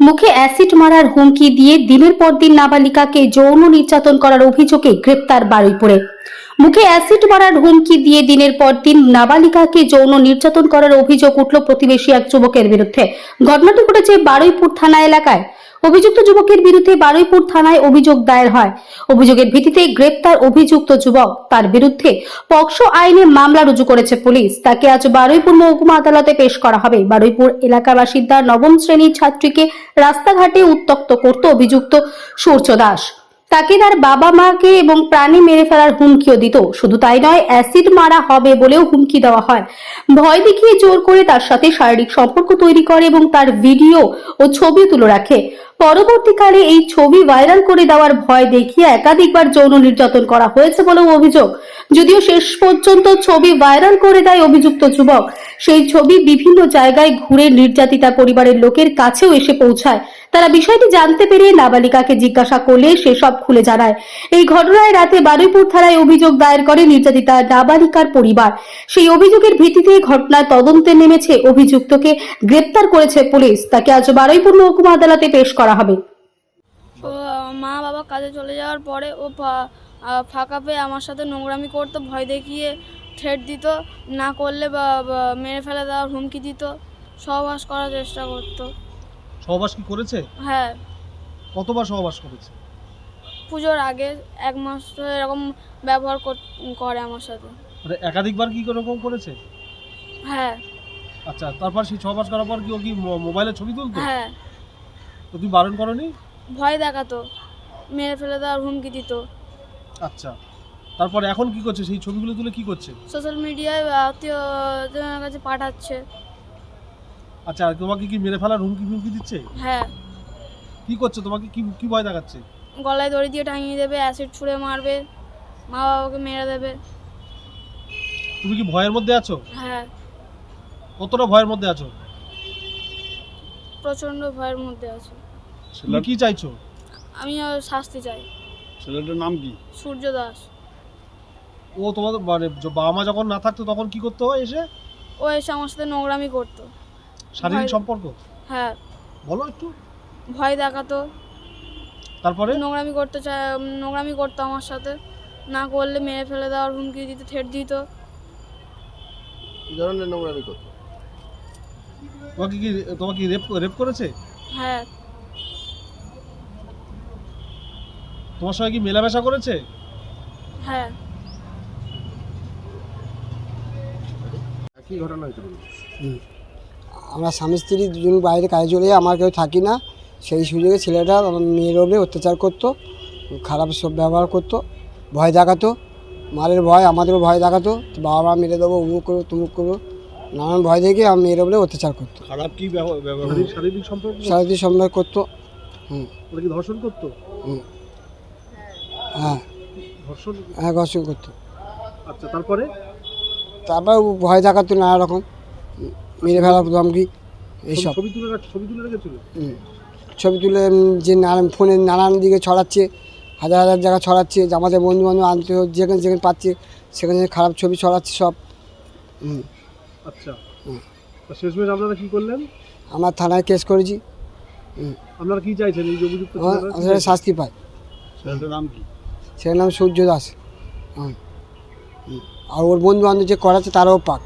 মুখে অ্যাসিড মারার হুমকি দিয়ে দিনের পর দিন নাবালিকাকে যৌন নির্যাতন করার অভিযোগে গ্রেপ্তার বারুইপুরে। মুখে অ্যাসিড মারার হুমকি দিয়ে দিনের পর দিন নাবালিকাকে যৌন নির্যাতন করার অভিযোগ উঠল প্রতিবেশী এক যুবকের বিরুদ্ধে। ঘটনাটি ঘটেছে বারুইপুর থানা এলাকায়। অভিযুক্ত যুবকের বিরুদ্ধে বারুইপুর থানায় অভিযোগ দায়ের হয়। অভিযোগের ভিত্তিতে গ্রেপ্তার অভিযুক্ত যুবক। তার বিরুদ্ধে পক্সো আইনে মামলা রুজু করেছে পুলিশ। তাকে আজ বারুইপুর মহকুমা আদালতে পেশ করা হবে। বারুইপুর এলাকার বাসিন্দা নবম শ্রেণীর ছাত্রীকে রাস্তাঘাটে উত্ত্যক্ত করত অভিযুক্ত সূর্য দাস। তাকে তার বাবা মাকে এবং প্রাণে মেরে ফেলার হুমকিও দিত। শুধু তাই নয়, অ্যাসিড মারা হবে বলেও হুমকি দেওয়া হয়। ভয় দেখিয়ে জোর করে তার সাথে শারীরিক সম্পর্ক তৈরি করে এবং তার ভিডিও ও ছবি তুলে রাখে। পরবর্তীকালে এই ছবি ভাইরাল করে দেওয়ার ভয় দেখিয়ে একাধিকবার যৌন নির্যাতন করা হয়েছে বলেও অভিযোগ। যদিও শেষ পর্যন্ত ছবি ভাইরাল করে দেয় অভিযুক্ত যুবক, সেই ছবি বিভিন্ন জায়গায় ঘুরে নির্যাতিতা পরিবারের লোকের কাছেও এসে পৌঁছায়। তারা বিষয়টি জানতে পেরে নাবালিকাকে জিজ্ঞাসা করলে সে সব খুলে জানায়। এই ঘটনায় রাতে বারুইপুর থানায় অভিযোগ দায়ের করে নির্যাতিতা নাবালিকার পরিবার। সেই অভিযোগের ভিত্তিতে ঘটনার তদন্তে নেমেছে। অভিযুক্তকে গ্রেপ্তার করেছে পুলিশ। তাকে আজ বারুইপুর মহকুমা আদালতে পেশ করা হবে। ও মা বাবা কাজে চলে যাওয়ার পরে ও ফাঁকা পেয়ে আমার সাথে নোংরামি করতো, ভয় দেখিয়ে থ্রেট দিত, না করলে বা মেরে ফেলে দেওয়ার হুমকি দিত, সহবাস করার চেষ্টা করতো। সহবাস কি করেছে? হ্যাঁ, কতবার সহবাস করেছে? পুজোর আগে 1 মাস ধরে এরকম ব্যবহার করে আমার সাথে। মানে একাধিকবার কি এরকম করেছে? হ্যাঁ। আচ্ছা, তারপর সেই সহবাস করার পর কি ও কি মোবাইলে ছবি তুলতো? হ্যাঁ, তো তুমি বারণ করনি? ভয় দেখাতো, মেরে ফেলে দেওয়ার হুমকি দিত। আচ্ছা, তারপর এখন কি করছে? সেই ছবিগুলো তুলে কি করছে? সোশ্যাল মিডিয়ায় আত্মীয়জনের কাছে পাঠাচ্ছে। আচ্ছা, আর তোমাকে কি মেরে ফেলার হুমকি দিচ্ছে? হ্যাঁ, কি করছে? তোমাকে কি কি ভয় দেখাচ্ছে? গলায় দড়ি দিয়ে টাঙিয়ে দেবে, অ্যাসিড ছুঁড়ে মারবে, মা বাবাকে মেরে দেবে। তুমি কি ভয়ের মধ্যে আছো? হ্যাঁ, কতটা ভয়ের মধ্যে আছো? প্রচন্ড ভয়ের মধ্যে আছে। তুমি কি চাইছো? আমি শাস্তি চাই। ছেলেটার নাম কি? সূর্য দাস। ও তোমাদের মানে বাবা মা যখন না থাকতো তখন কি করতে হয় এসে? ও এসে আমার সাথে নোংরামি করতো। শারীরিক সম্পর্ক? হ্যাঁ, বলো একটু। ভয় দেখাতো, তারপরে? নোংরামি করতো আমার সাথে, না করলে মেরে ফেলে দেওয়ার হুমকি দিত, থ্রেট দিত। কি ধরনের নোংরামি করতো? তোমাকে কি রেপ করেছে? হ্যাঁ, তোমার সঙ্গে কি মেলামেশা করেছে? হ্যাঁ। কি ঘটনা হয়েছিল? আমরা স্বামী স্ত্রী দুজন বাইরে কাজে চলে যাই, আমার কেউ থাকি না। সেই সুযোগে ছেলেটা আমার মেয়ের ওপরে অত্যাচার করতো, খারাপ সব ব্যবহার করতো, ভয় দেখাতো, মারের ভয়, আমাদেরও ভয় দেখাতো, বাবা মা মেরে দেবো, উমুক করো তুমুক করো, নানান ভয় দেখে আমার মেয়ের ওপরে অত্যাচার করতো। খারাপ কি শারীরিক সম্পর্ক? শারীরিক সম্পর্ক করতো। ওরা কি ধর্ষণ করতো? হ্যাঁ, ধর্ষণ? হ্যাঁ, ঘর্ষণ করতো। আচ্ছা, তারপরে? তারপর ভয় দেখাতো নানা রকম, মেরে ফেলার ধমকি এইসব। ছবি তুলে রেখেছিল? ছবি তুলে যে নানান ফোনে নানান দিকে ছড়াচ্ছে, হাজার হাজার জায়গা ছড়াচ্ছে, যে আমাদের বন্ধু বান্ধব আনতে যেখানে যেখানে পাচ্ছে সেখানে খারাপ ছবি ছড়াচ্ছে সব। আচ্ছা, শেষমেশ আপনারা কি করলেন? আমরা থানায় কেস করেছি। আপনারা কি চাইছেন? এই যে অভিযুক্ত আমাদের শাস্তি পায়। ছেলেটার নাম কি? সেটার নাম সূর্য দাস। আর ওর বন্ধু বান্ধব যে করাচ্ছে তারাও পাক।